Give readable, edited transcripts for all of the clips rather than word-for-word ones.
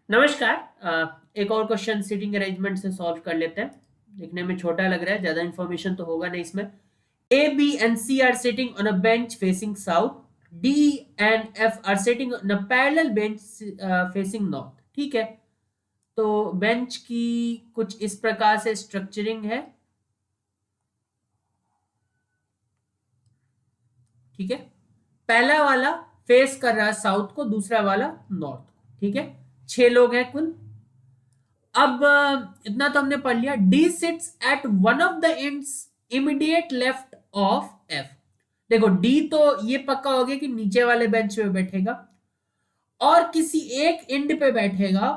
नमस्कार। एक और क्वेश्चन सीटिंग अरेंजमेंट से सॉल्व कर लेते हैं। दिखने में छोटा लग रहा है, ज्यादा इंफॉर्मेशन तो होगा नहीं इसमें। A B and C are sitting on a bench facing south. D and F are sitting on a parallel bench facing north. ठीक है, तो बेंच की कुछ इस प्रकार से स्ट्रक्चरिंग है। ठीक है, पहला वाला फेस कर रहा है साउथ को, दूसरा वाला नॉर्थ को। ठीक है, 6 लोग हैं कुल। अब इतना तो हमने पढ़ लिया। D seats eight one of the ends immediate left of F. देखो डी तो ये पक्का हो गया कि नीचे वाले बेंच पे बैठेगा और किसी एक एंड पे बैठेगा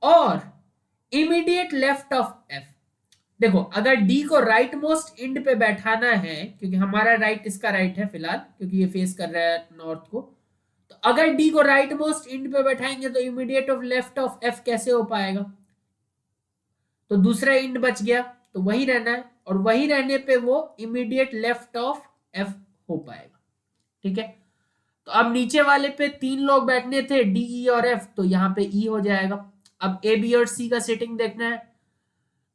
और इमीडिएट लेफ्ट ऑफ एफ। देखो अगर डी को राइट मोस्ट एंड पे बैठाना है, क्योंकि हमारा राइट इसका राइट है फिलहाल, क्योंकि ये फेस कर रहा है नॉर्थ को, तो अगर डी को राइट मोस्ट एंड पे बैठाएंगे तो immediate of left of F कैसे हो पाएगा? तो दूसरा इंड बच गया, तो वही रहना है, और वही रहने पे वो इमीडिएट लेफ्ट ऑफ एफ हो पाएगा। ठीक है, तो अब नीचे वाले पे 3 लोग बैठने थे, डी ई और एफ, तो यहाँ पे ई हो जाएगा। अब ए बी और सी का सेटिंग देखना है,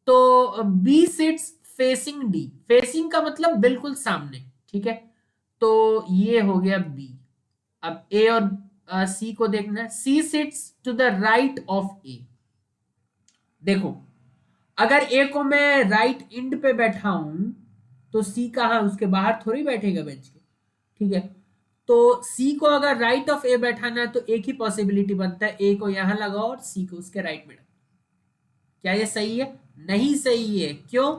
तो B sits facing D. Facing का मतलब बिल्कुल सामने। ठीक है, तो ये हो गया बी। अब ए और सी को देखना है। C sits to the right of A. देखो अगर ए को मैं राइट इंड पे बैठा हूं तो सी कहाँ, उसके बाहर थोड़ी बैठेगा बेंच के। ठीक है, तो सी को अगर राइट ऑफ ए बैठाना है तो एक ही पॉसिबिलिटी बनता है, ए को यहां लगाओ और सी को उसके राइट में रखो। क्या ये सही है? नहीं सही है। क्यों?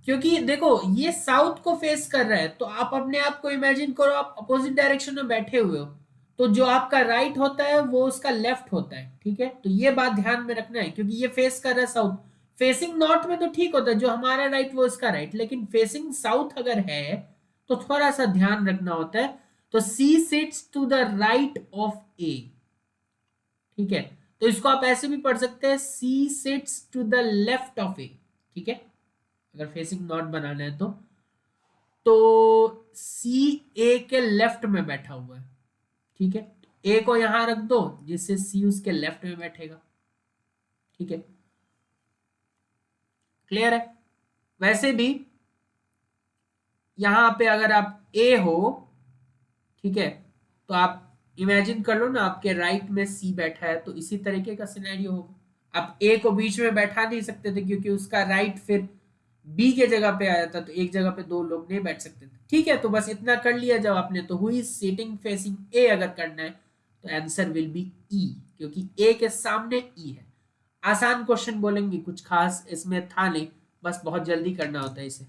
क्योंकि देखो ये साउथ को फेस कर रहा है, तो आप अपने आप को इमेजिन करो, आप अपोजिट डायरेक्शन में बैठे हुए हो, तो जो आपका राइट होता है वो उसका लेफ्ट होता है। ठीक है, तो ये बात ध्यान में रखना है, क्योंकि ये फेस कर रहा है साउथ। फेसिंग नॉर्थ में तो ठीक होता है, जो हमारा राइट वो उसका राइट, लेकिन फेसिंग साउथ अगर है तो थोड़ा सा ध्यान रखना होता है। तो C sits to the right of A. ठीक है, तो इसको आप ऐसे भी पढ़ सकते हैं, C sits to the left of A. ठीक है, अगर फेसिंग नॉर्थ बनाना है तो सी ए के लेफ्ट में बैठा हुआ है। ठीक है, ए को यहां रख दो जिससे सी उसके लेफ्ट में बैठेगा। ठीक है, क्लियर है? वैसे भी यहां पे अगर आप ए हो, ठीक है, तो आप इमेजिन कर लो ना, आपके राइट में सी बैठा है, तो इसी तरीके का सिनेरियो होगा। आप ए को बीच में बैठा नहीं सकते थे, क्योंकि उसका राइट फिर बी के जगह पे आ जाता, तो एक जगह पे 2 लोग नहीं बैठ सकते थे। ठीक है, तो बस इतना कर लिया जब आपने, तो हुई सीटिंग फेसिंग ए अगर करना है तो आंसर विल बी ई, क्योंकि ए के सामने ई है। आसान क्वेश्चन बोलेंगे, कुछ खास इसमें था नहीं, बस बहुत जल्दी करना होता है इसे।